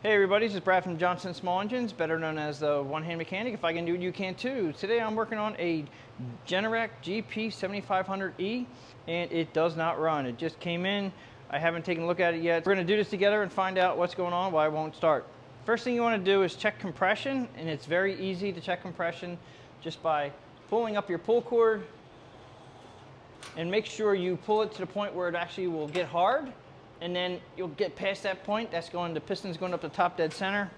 Hey everybody, this is Brad from Johnson Small Engines, better known as the one-hand mechanic. If I can do it, you can too. Today I'm working on a Generac GP7500E, and it does not run. It just came in. I haven't taken a look at it yet. We're gonna do this together and find out what's going on, why it won't start. First thing you wanna do is check compression, and it's very easy to check compression just by pulling up your pull cord, and make sure you pull it to the point where it actually will get hard. And then you'll get past that point. That's the piston's going up the top dead center.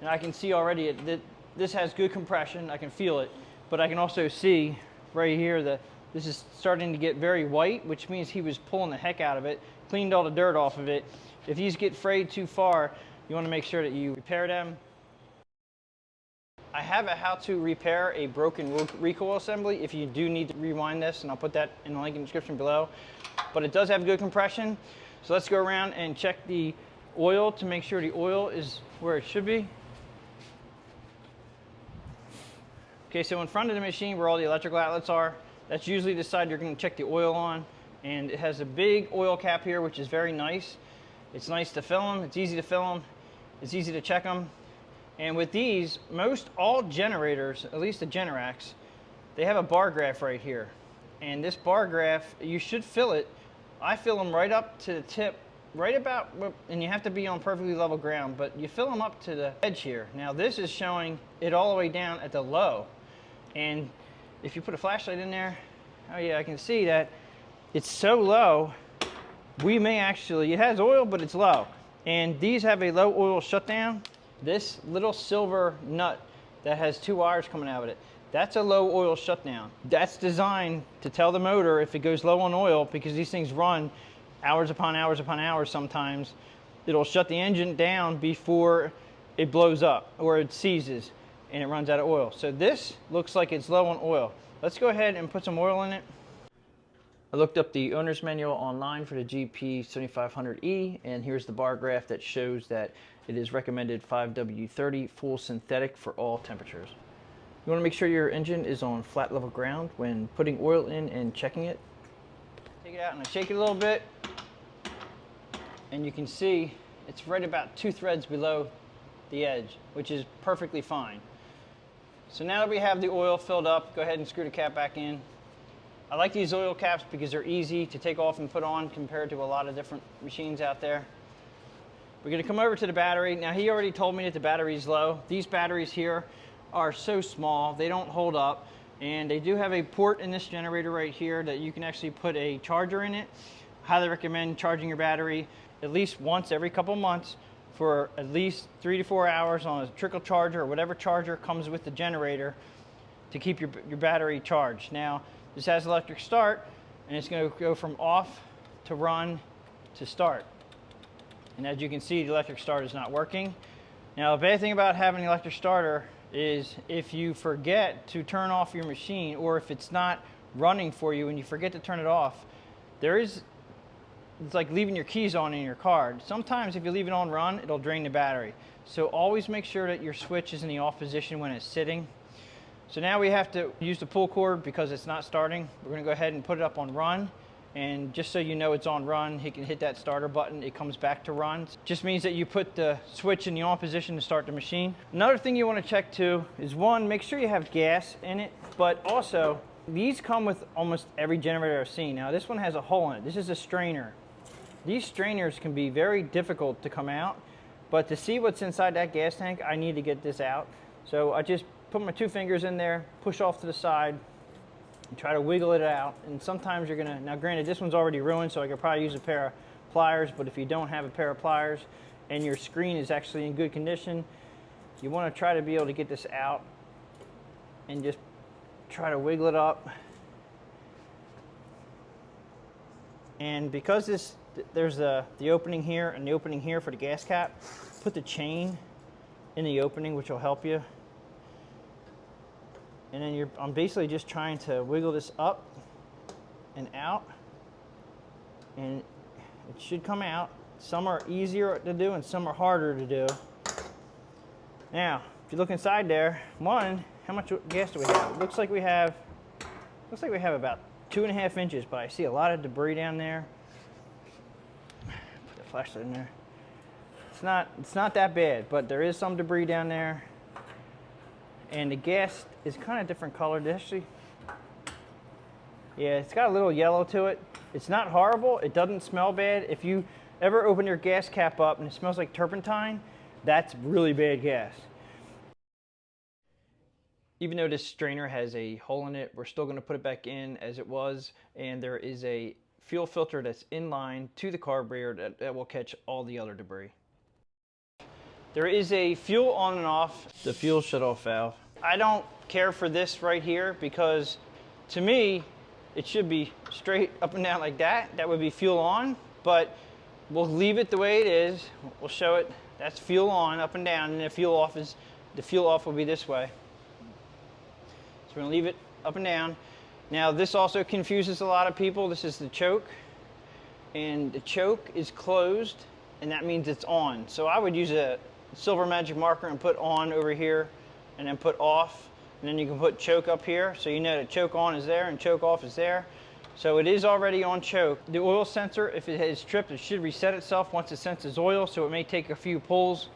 And I can see already that this has good compression. I can feel it. But I can also see right here that this is starting to get very white, which means he was pulling the heck out of it, cleaned all the dirt off of it. If these get frayed too far, you want to make sure that you repair them. I have a how to repair a broken recoil assembly if you do need to rewind this, and I'll put that in the link in the description below. But it does have good compression. So let's go around and check the oil to make sure the oil is where it should be. Okay, so in front of the machine where all the electrical outlets are, that's usually the side you're going to check the oil on. And it has a big oil cap here, which is very nice. It's nice to fill them, it's easy to fill them, it's easy to check them. And with these, all generators, at least the Generacs, they have a bar graph right here. And this bar graph, you should fill it. I fill them right up to the tip, right about, and you have to be on perfectly level ground, but you fill them up to the edge here. Now this is showing it all the way down at the low. And if you put a flashlight in there, oh yeah, I can see that it's so low, we may actually, it has oil, but it's low. And these have a low oil shutdown. This little silver nut that has two wires coming out of it, that's a low oil shutdown. That's designed to tell the motor if it goes low on oil, because these things run hours upon hours upon hours sometimes. It'll shut the engine down before it blows up or it seizes and it runs out of oil. So this looks like it's low on oil. Let's go ahead and put some oil in it. I looked up the owner's manual online for the GP7500E, and here's the bar graph that shows that it is recommended 5W30 full synthetic for all temperatures. You want to make sure your engine is on flat level ground when putting oil in and checking it. Take it out and I shake it a little bit, and you can see it's right about 2 threads below the edge, which is perfectly fine. So now that we have the oil filled up, go ahead and screw the cap back in. I like these oil caps because they're easy to take off and put on compared to a lot of different machines out there. We're going to come over to the battery. Now he already told me that the battery is low. These batteries here are so small, they don't hold up, and they do have a port in this generator right here that you can actually put a charger in it. Highly recommend charging your battery at least once every couple months for at least 3 to 4 hours on a trickle charger or whatever charger comes with the generator to keep your battery charged. Now this has electric start, and it's going to go from off to run to start. And as you can see, the electric start is not working. Now the bad thing about having an electric starter is if you forget to turn off your machine, or if it's not running for you and you forget to turn it off, it's like leaving your keys on in your car. Sometimes if you leave it on run, it'll drain the battery. So always make sure that your switch is in the off position when it's sitting. So now we have to use the pull cord because it's not starting. We're going to go ahead and put it up on run. And just so you know it's on run, he can hit that starter button, it comes back to run. Just means that you put the switch in the on position to start the machine. Another thing you want to check too is, one, make sure you have gas in it, but also these come with almost every generator I've seen. Now this one has a hole in it. This is a strainer. These strainers can be very difficult to come out, but to see what's inside that gas tank, I need to get this out. So I just put my 2 fingers in there, push off to the side, and try to wiggle it out. And sometimes you're gonna, now granted this one's already ruined, so I could probably use a pair of pliers, but if you don't have a pair of pliers and your screen is actually in good condition, you want to try to be able to get this out and just try to wiggle it up. And because there's the opening here and the opening here for the gas cap, put the chain in the opening, which will help you. And then I'm basically just trying to wiggle this up and out, and it should come out. Some are easier to do and some are harder to do. Now, if you look inside there, one, how much gas do we have? It looks like we have about 2.5 inches, but I see a lot of debris down there. Put the flashlight in there. It's not that bad, but there is some debris down there. And the gas is kind of different colored, actually. Yeah, it's got a little yellow to it. It's not horrible. It doesn't smell bad. If you ever open your gas cap up and it smells like turpentine, that's really bad gas. Even though this strainer has a hole in it, we're still going to put it back in as it was, and there is a fuel filter that's in line to the carburetor that will catch all the other debris. There is a fuel on and off, the fuel shutoff valve. I don't care for this right here because to me, it should be straight up and down like that. That would be fuel on, but we'll leave it the way it is. We'll show it. That's fuel on, up and down, and the fuel off will be this way. So we're gonna leave it up and down. Now this also confuses a lot of people. This is the choke, and the choke is closed, and that means it's on. So I would use a silver magic marker and put on over here, and then put off. And then you can put choke up here, so you know that choke on is there and choke off is there. So it is already on choke. The oil sensor, if it is tripped, it should reset itself once it senses oil, so it may take a few pulls.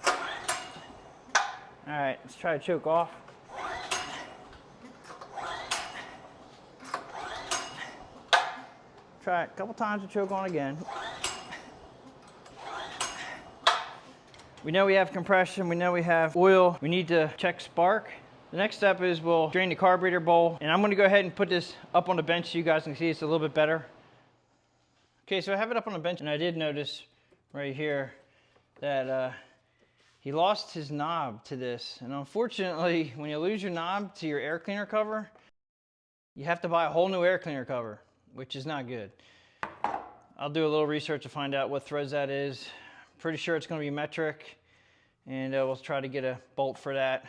All right, let's try to choke off. Try it a couple times to choke on again. We know we have compression, we know we have oil, we need to check spark. The next step is we'll drain the carburetor bowl, and I'm gonna go ahead and put this up on the bench so you guys can see it's a little bit better. Okay, so I have it up on the bench, and I did notice right here that he lost his knob to this. And unfortunately, when you lose your knob to your air cleaner cover, you have to buy a whole new air cleaner cover, which is not good. I'll do a little research to find out what threads that is. Pretty sure it's going to be metric, and we'll try to get a bolt for that.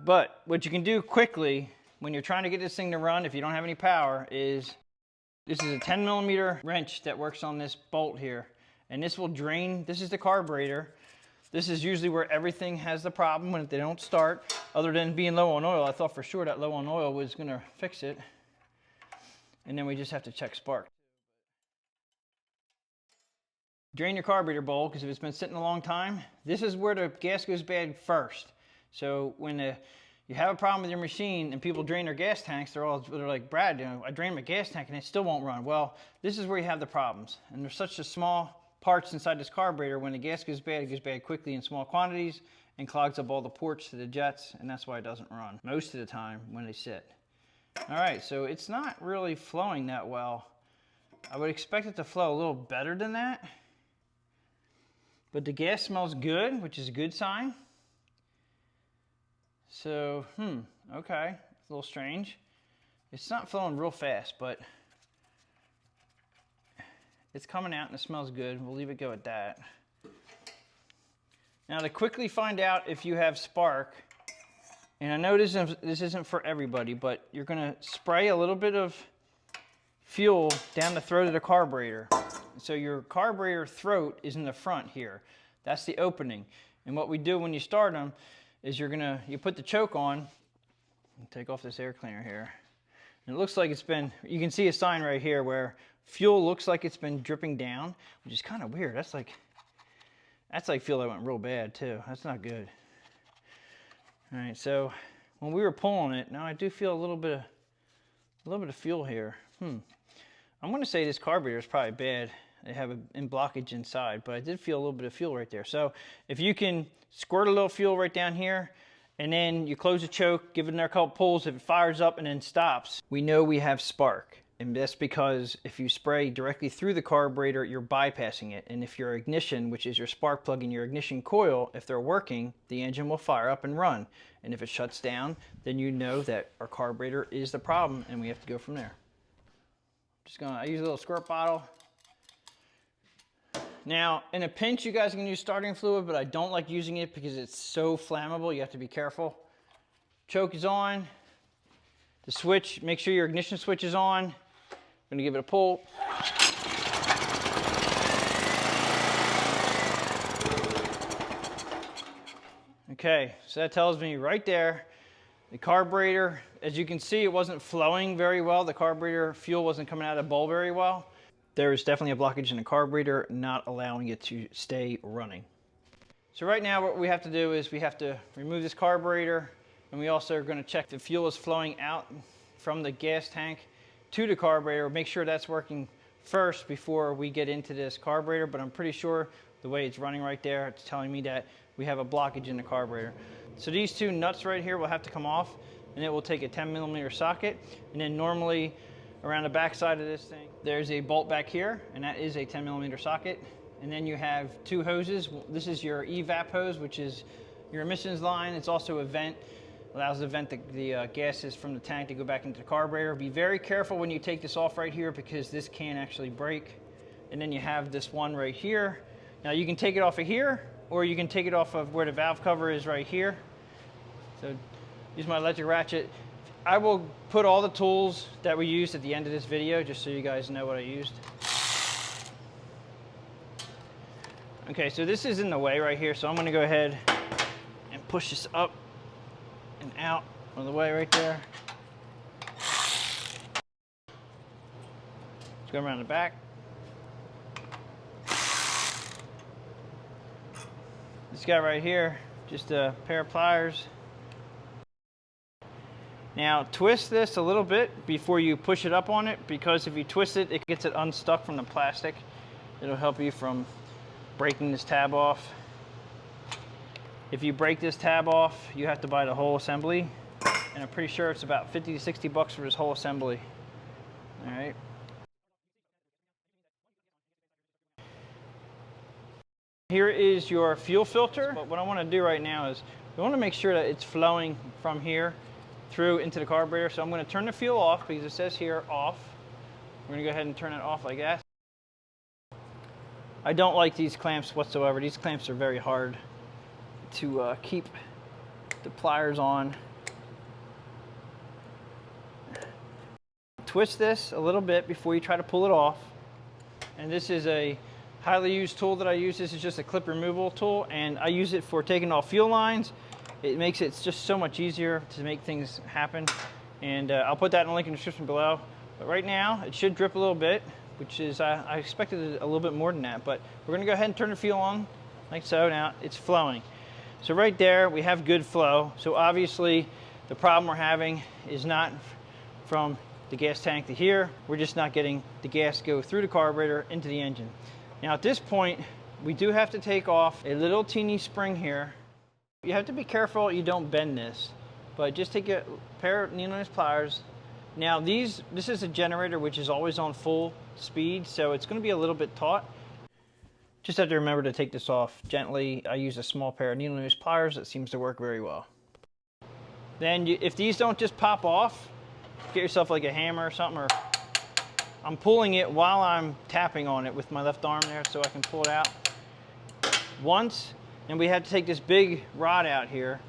But what you can do quickly when you're trying to get this thing to run, if you don't have any power, is this is a 10mm wrench that works on this bolt here, and this will drain. This is the carburetor. This is usually where everything has the problem when they don't start. Other than being low on oil, I thought for sure that low on oil was going to fix it, and then we just have to check spark. Drain your carburetor bowl, because if it's been sitting a long time, this is where the gas goes bad first. So when you have a problem with your machine and people drain their gas tanks, they're like, Brad, you know, I drained my gas tank and it still won't run. Well, this is where you have the problems. And there's such a small parts inside this carburetor. When the gas goes bad, it goes bad quickly in small quantities and clogs up all the ports to the jets, and that's why it doesn't run most of the time when they sit. All right, so it's not really flowing that well. I would expect it to flow a little better than that. But the gas smells good, which is a good sign. So, okay, it's a little strange. It's not flowing real fast, but it's coming out and it smells good. We'll leave it go at that. Now to quickly find out if you have spark, and I know this isn't for everybody, but you're gonna spray a little bit of fuel down the throat of the carburetor. So your carburetor throat is in the front here. That's the opening. And what we do when you start them is you put the choke on, take off this air cleaner here. And it looks like you can see a sign right here where fuel looks like it's been dripping down, which is kind of weird. That's like fuel that went real bad too. That's not good. All right, so when we were pulling it, now I do feel a little bit of fuel here. I'm going to say this carburetor is probably bad. They have in blockage inside, but I did feel a little bit of fuel right there. So if you can squirt a little fuel right down here, and then you close the choke, give it another couple pulls, if it fires up and then stops, we know we have spark. And that's because if you spray directly through the carburetor, you're bypassing it. And if your ignition, which is your spark plug and your ignition coil, if they're working, the engine will fire up and run. And if it shuts down, then you know that our carburetor is the problem, and we have to go from there. I use a little squirt bottle. Now, in a pinch, you guys can use starting fluid, but I don't like using it because it's so flammable. You have to be careful. Choke is on. The switch, make sure your ignition switch is on. I'm gonna give it a pull. Okay, so that tells me right there The carburetor, as you can see, it wasn't flowing very well. The carburetor fuel wasn't coming out of the bowl very well. There is definitely a blockage in the carburetor, not allowing it to stay running. So right now what we have to do is we have to remove this carburetor, and we also are going to check the fuel is flowing out from the gas tank to the carburetor. Make sure that's working first before we get into this carburetor, but I'm pretty sure the way it's running right there, it's telling me that we have a blockage in the carburetor. So these two nuts right here will have to come off, and it will take a 10mm socket, and then normally around the back side of this thing there's a bolt back here, and that is a 10mm socket. And then you have two hoses. This is your evap hose, which is your emissions line. It's also a vent, allows to vent the gases from the tank to go back into the carburetor. Be very careful when you take this off right here, because this can actually break. And then you have this one right here. Now you can take it off of here, or you can take it off of where the valve cover is right here. So use my electric ratchet. I will put all the tools that we used at the end of this video, just so you guys know what I used. Okay, so this is in the way right here, so I'm gonna go ahead and push this up and out of the way right there. Let's go around the back. This guy right here, just a pair of pliers. Now twist this a little bit before you push it up on it, because if you twist it, it gets it unstuck from the plastic. It'll help you from breaking this tab off. If you break this tab off, you have to buy the whole assembly, and I'm pretty sure it's about 50 to 60 bucks for this whole assembly. All right. Here is your fuel filter. But what I want to do right now is we want to make sure that it's flowing from here through into the carburetor. So I'm going to turn the fuel off, because it says here off. We're going to go ahead and turn it off like that. I don't like these clamps whatsoever. These clamps are very hard to keep the pliers on. Twist this a little bit before you try to pull it off. And this is a highly used tool that I use. This is just a clip removal tool, and I use it for taking off fuel lines. It makes it just so much easier to make things happen. And I'll put that in the link in the description below. But right now, it should drip a little bit, which is, I expected a little bit more than that, but we're gonna go ahead and turn the fuel on, like so. Now it's flowing. So right there, we have good flow. So obviously, the problem we're having is not from the gas tank to here. We're just not getting the gas go through the carburetor into the engine. Now at this point, we do have to take off a little teeny spring here. You have to be careful you don't bend this, but just take a pair of needle nose pliers. Now this is a generator which is always on full speed, so it's going to be a little bit taut. Just have to remember to take this off gently. I use a small pair of needle nose pliers. That seems to work very well. Then if these don't just pop off, get yourself like a hammer or something, or I'm pulling it while I'm tapping on it with my left arm there, so I can pull it out once. And we have to take this big rod out here.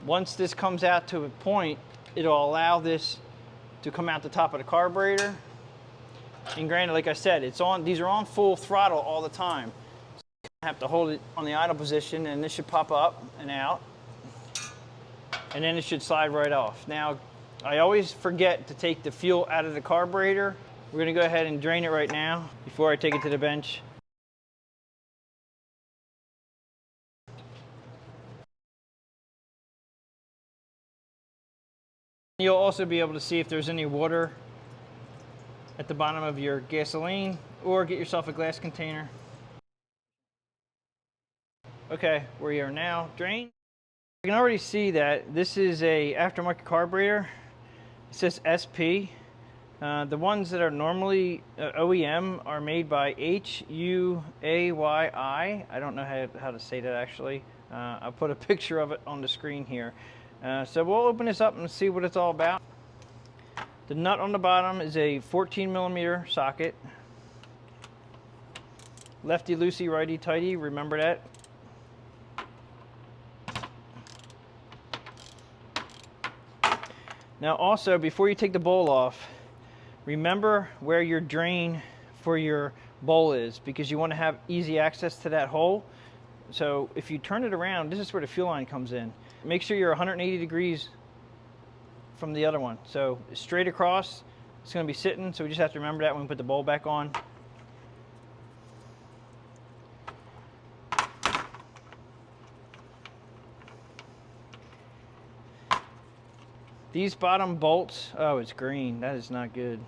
Once this comes out to a point, it'll allow this to come out the top of the carburetor. And granted, like I said, these are on full throttle all the time. So I have to hold it on the idle position, and this should pop up and out, and then it should slide right off. Now, I always forget to take the fuel out of the carburetor. We're gonna go ahead and drain it right now before I take it to the bench. You'll also be able to see if there's any water at the bottom of your gasoline, or get yourself a glass container. Okay, we are now drained. You can already see that this is a aftermarket carburetor. It says SP. The ones that are normally OEM are made by HUAYI. I don't know how to say that actually. I'll put a picture of it on the screen here. So we'll open this up and see what it's all about. The nut on the bottom is a 14mm socket. Lefty loosey, righty tighty, remember that. Now also, before you take the bowl off, remember where your drain for your bowl is, because you want to have easy access to that hole. So if you turn it around, this is where the fuel line comes in. Make sure you're 180 degrees from the other one. So straight across, it's going to be sitting, so we just have to remember that when we put the bulb back on. These bottom bolts, oh, it's green. That is not good.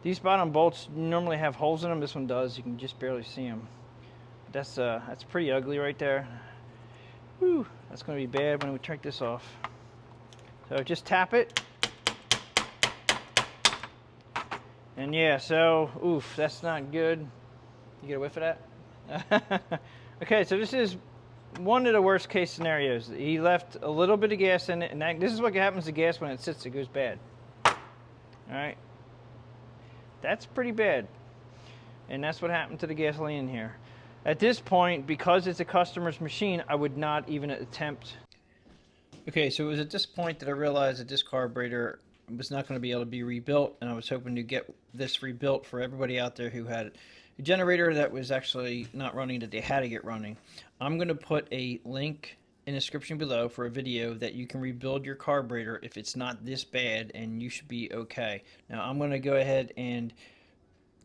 These bottom bolts normally have holes in them. This one does. You can just barely see them. But that's pretty ugly right there. Whew, that's going to be bad when we take this off. So just tap it. And yeah, so, oof, that's not good. You get a whiff of that? Okay, so this is one of the worst case scenarios. He left a little bit of gas in it, and this is what happens to gas when it sits, it goes bad. All right, that's pretty bad. And that's what happened to the gasoline in here. At this point, because it's a customer's machine, I would not even attempt. Okay, so it was at this point that I realized that this carburetor was not going to be able to be rebuilt, and I was hoping to get this rebuilt for everybody out there who had a generator that was actually not running, that they had to get running. I'm going to put a link in the description below for a video that you can rebuild your carburetor if it's not this bad, and you should be okay. Now I'm going to go ahead and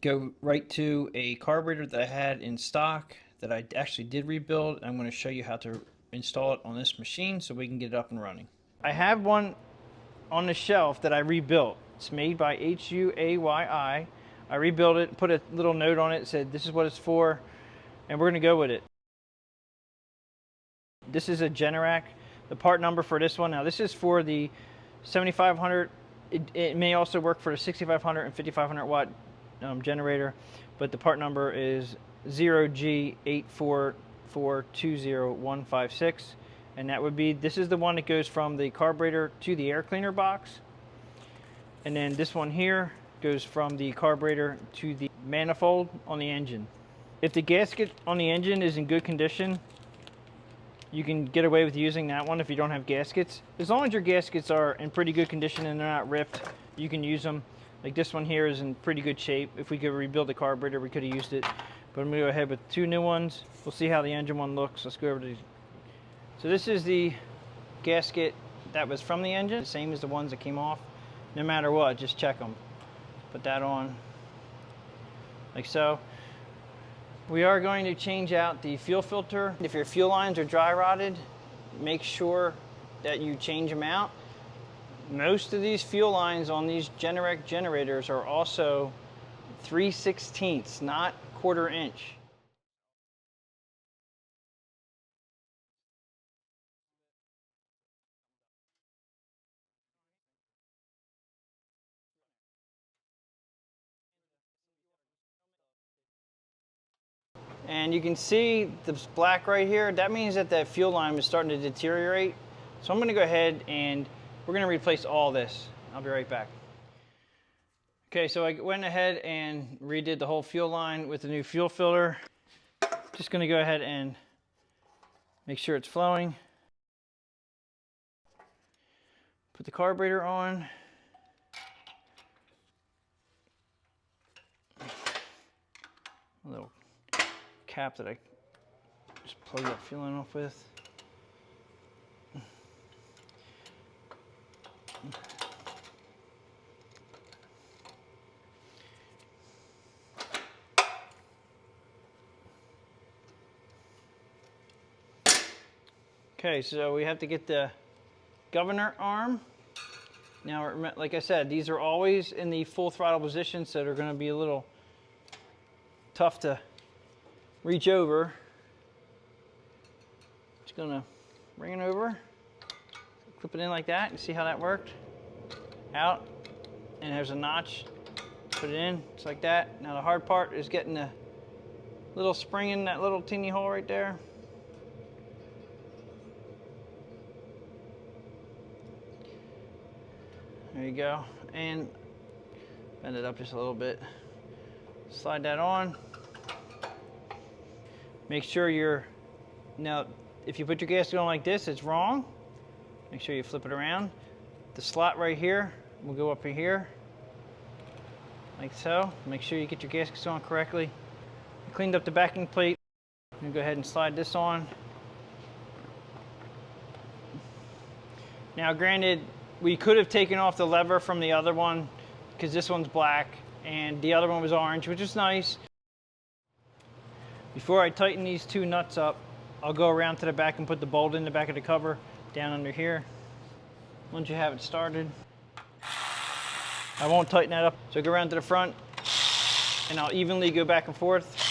go right to a carburetor that I had in stock that I actually did rebuild. I'm going to show you how to install it on this machine so we can get it up and running. I have one on the shelf that I rebuilt. It's made by HUAYI. I rebuilt it, put a little note on it, said this is what it's for, and we're going to go with it. This is a Generac. The part number for this one, now this is for the 7500. It may also work for the 6500 and 5500 watt generator, but the part number is 0G844202156, and that would be, this is the one that goes from the carburetor to the air cleaner box, and then this one here goes from the carburetor to the manifold on the engine. If the gasket on the engine is in good condition, you can get away with using that one if you don't have gaskets. As long as your gaskets are in pretty good condition and they're not ripped, you can use them. Like this one here is in pretty good shape. If we could rebuild the carburetor, we could have used it. But I'm going to go ahead with two new ones. We'll see how the engine one looks. Let's go over to these. So this is the gasket that was from the engine, the same as the ones that came off. No matter what, just check them. Put that on like so. We are going to change out the fuel filter. If your fuel lines are dry rotted, make sure that you change them out. Most of these fuel lines on these Generac generators are also 3/16, not 1/4 inch. And you can see this black right here. That means that that fuel line is starting to deteriorate. So I'm going to go ahead and we're going to replace all this. I'll be right back. Okay, so I went ahead and redid the whole fuel line with the new fuel filter. Just going to go ahead and make sure it's flowing. Put the carburetor on. A little cap that I just plug that fuel line off with. Okay, so we have to get the governor arm. Now, like I said, these are always in the full throttle position, so they're going to be a little tough to reach over. Just going to bring it over, clip it in like that. You see how that worked? Out, and there's a notch. Put it in, just like that. Now the hard part is getting the little spring in that little teeny hole right there. There you go, and bend it up just a little bit. Slide that on. Make sure now if you put your gasket on like this, it's wrong. Make sure you flip it around. The slot right here will go up in here, like so. Make sure you get your gaskets on correctly. I cleaned up the backing plate. I'm gonna go ahead and slide this on. Now granted, We could have taken off the lever from the other one because this one's black and the other one was orange, which is nice. Before I tighten these two nuts up, I'll go around to the back and put the bolt in the back of the cover down under here. Once you have it started, I won't tighten that up. So go around to the front and I'll evenly go back and forth.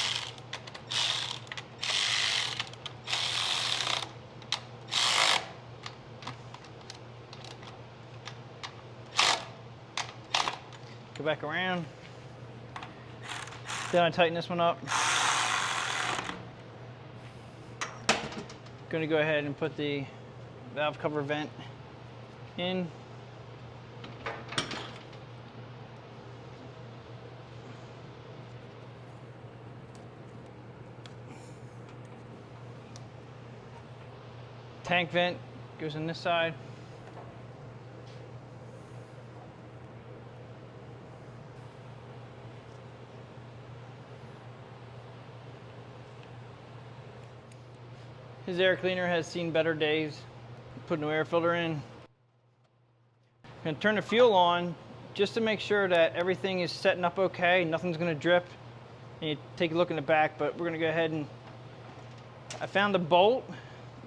Go back around. Then I tighten this one up. Going to go ahead and put the valve cover vent in. Tank vent goes in this side. His air cleaner has seen better days. Put a new air filter in. I'm going to turn the fuel on just to make sure that everything is setting up okay. Nothing's going to drip. And you take a look in the back, but we're going to go ahead and I found a bolt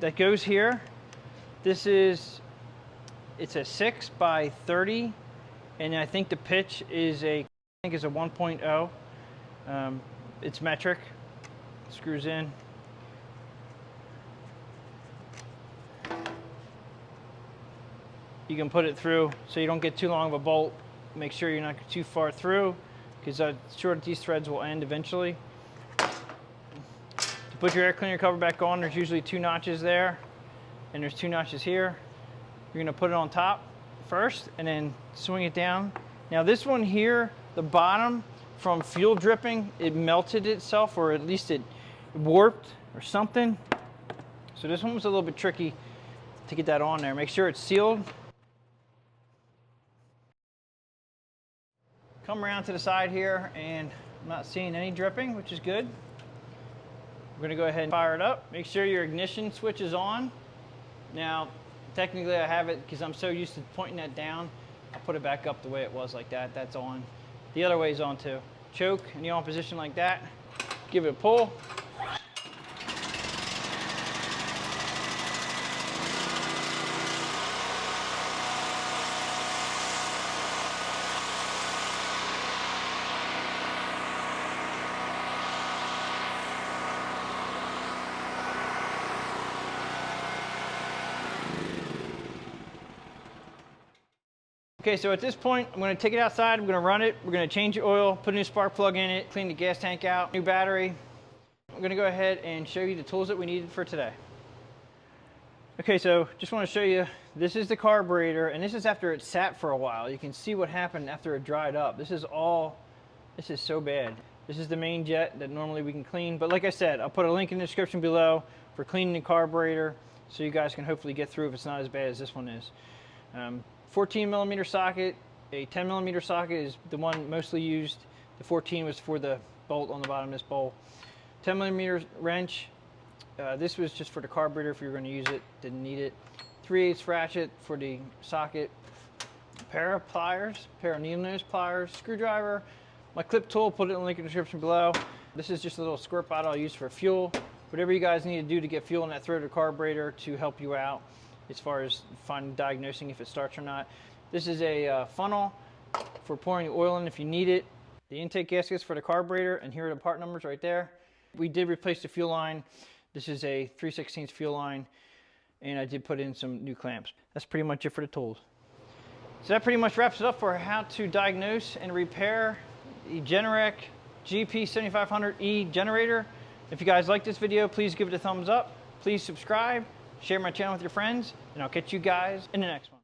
that goes here. It's a 6 by 30, and I think the pitch is a 1.0. It's metric. Screws in. You can put it through so you don't get too long of a bolt. Make sure you're not too far through, because I'm sure that these threads will end eventually. To put your air cleaner cover back on, there's usually 2 notches there, and there's 2 notches here. You're gonna put it on top first and then swing it down. Now this one here, the bottom, from fuel dripping, it melted itself, or at least it warped or something. So this one was a little bit tricky to get that on there. Make sure it's sealed. Come around to the side here, and I'm not seeing any dripping, which is good. We're gonna go ahead and fire it up. Make sure your ignition switch is on. Now, technically I have it because I'm so used to pointing that down. I'll put it back up the way it was, like that. That's on. The other way is on too. Choke in the on position like that. Give it a pull. Okay, so at this point, I'm going to take it outside, I'm going to run it, we're going to change the oil, put a new spark plug in it, clean the gas tank out, new battery. I'm going to go ahead and show you the tools that we needed for today. Okay, so just want to show you, this is the carburetor, and this is after it sat for a while. You can see what happened after it dried up. This is so bad. This is the main jet that normally we can clean, but like I said, I'll put a link in the description below for cleaning the carburetor, so you guys can hopefully get through if it's not as bad as this one is. 14mm socket, a 10mm socket is the one mostly used. The 14 was for the bolt on the bottom of this bowl. 10mm wrench, this was just for the carburetor if you were going to use it, didn't need it. 3/8 ratchet for the socket. A pair of pliers, pair of needle nose pliers, screwdriver, my clip tool, put it in the link in the description below. This is just a little squirt bottle I use for fuel. Whatever you guys need to do to get fuel in that throat of the carburetor to help you out as far as diagnosing if it starts or not. This is a funnel for pouring the oil in if you need it. The intake gaskets for the carburetor, and here are the part numbers right there. We did replace the fuel line. This is a 3/16 fuel line, and I did put in some new clamps. That's pretty much it for the tools. So that pretty much wraps it up for how to diagnose and repair the Generac GP7500E generator. If you guys like this video, please give it a thumbs up. Please subscribe. Share my channel with your friends, and I'll catch you guys in the next one.